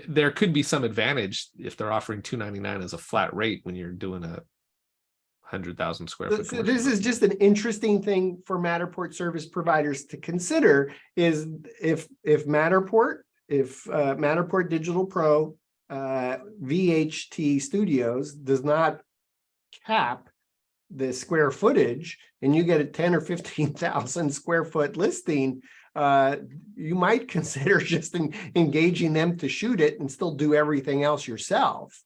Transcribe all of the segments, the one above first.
there could be some advantage if they're offering $299 as a flat rate when you're doing a 100,000 square foot. So this is just an interesting thing for Matterport service providers to consider, is if Matterport Digital Pro VHT Studios does not cap the square footage, and you get a 10 or 15,000 square foot listing, you might consider just engaging them to shoot it and still do everything else yourself.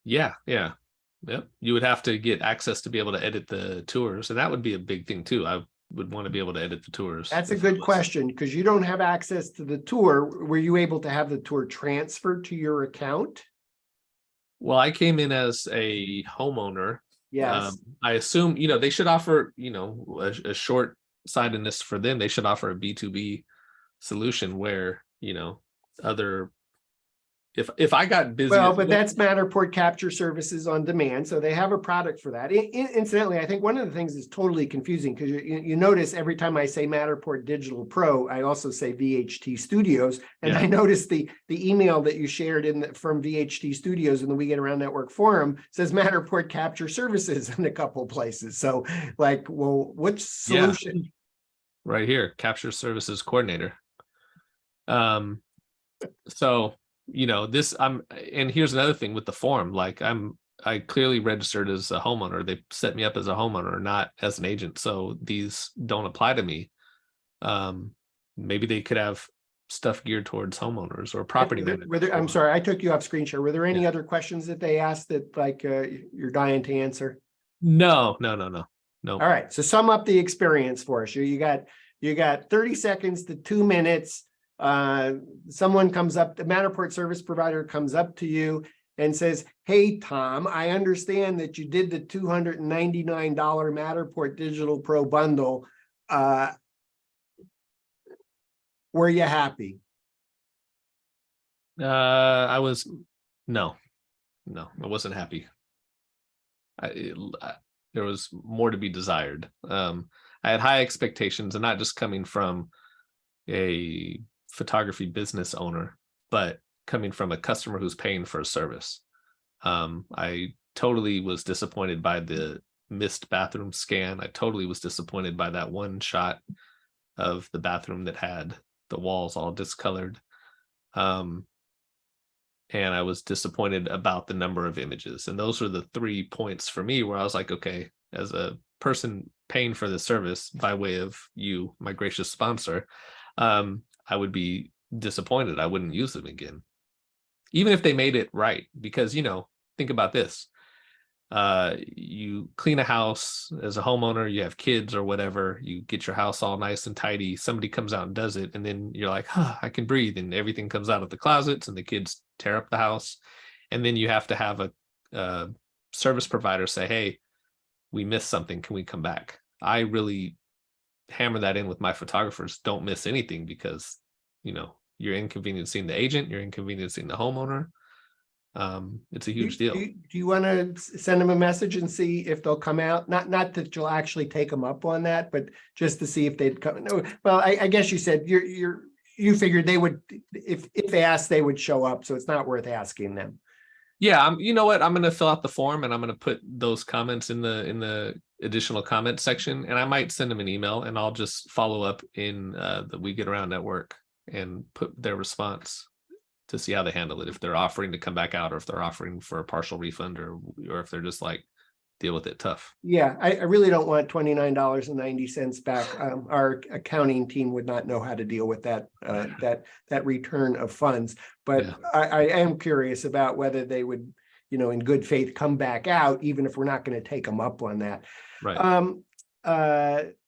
Yeah. Yep. You would have to get access to be able to edit the tours, and that would be a big thing too. I would want to be able to edit the tours. That's a good question, because you don't have access to the tour. Were you able to have the tour transferred to your account? Well, I came in as a homeowner. Yes. I assume, they should offer, a short sightedness for them. They should offer a B2B solution where, other, if I got busy. Well, but that's Matterport Capture Services on Demand. So they have a product for that. Incidentally, I think one of the things is totally confusing, because you notice every time I say Matterport Digital Pro, I also say VHT Studios. And I noticed the email that you shared from VHT Studios in the We Get Around Network forum says Matterport Capture Services in a couple of places. So like, well, which solution? Yeah. Right here, Capture Services Coordinator. So and here's another thing with the form, like I clearly registered as a homeowner. They set me up as a homeowner, not as an agent. So these don't apply to me. Maybe they could have stuff geared towards homeowners or property managers. I'm sorry, I took you off screen share. Were there any other questions that they asked that like you're dying to answer? No. All right. So sum up the experience for us. You got 30 seconds to 2 minutes. Someone comes up, the Matterport service provider comes up to you and says, "Hey, Tom, I understand that you did the $299 Matterport Digital Pro bundle. Were you happy?" No, I wasn't happy. There was more to be desired. I had high expectations, and not just coming from a photography business owner, but coming from a customer who's paying for a service. I totally was disappointed by the missed bathroom scan. I totally was disappointed by that one shot of the bathroom that had the walls all discolored. And I was disappointed about the number of images. And those were the 3 points for me where I was like, okay, as a person paying for the service by way of you, my gracious sponsor, I would be disappointed. I wouldn't use them again, even if they made it right. Because, think about this. You clean a house as a homeowner, you have kids or whatever, you get your house all nice and tidy. Somebody comes out and does it. And then you're like, I can breathe. And everything comes out of the closets and the kids tear up the house. And then you have to have a service provider say, "Hey, we missed something. Can we come back?" I really hammer that in with my photographers. Don't miss anything, because you're inconveniencing the agent, you're inconveniencing the homeowner. It's a huge deal. Do you want to send them a message and see if they'll come out? Not that you'll actually take them up on that, but just to see if they'd come. No, well, I guess you said you figured they would, if they asked, they would show up, so it's not worth asking them. Yeah, you know what? I'm going to fill out the form, and I'm going to put those comments in the additional comment section, and I might send them an email, and I'll just follow up in the We Get Around Network and put their response to see how they handle it. If they're offering to come back out, or if they're offering for a partial refund, or if they're just like, deal with it tough. Yeah, I really don't want $29.90 back. Our accounting team would not know how to deal with that that return of funds. But yeah. I am curious about whether they would, in good faith, come back out, even if we're not going to take them up on that. Right.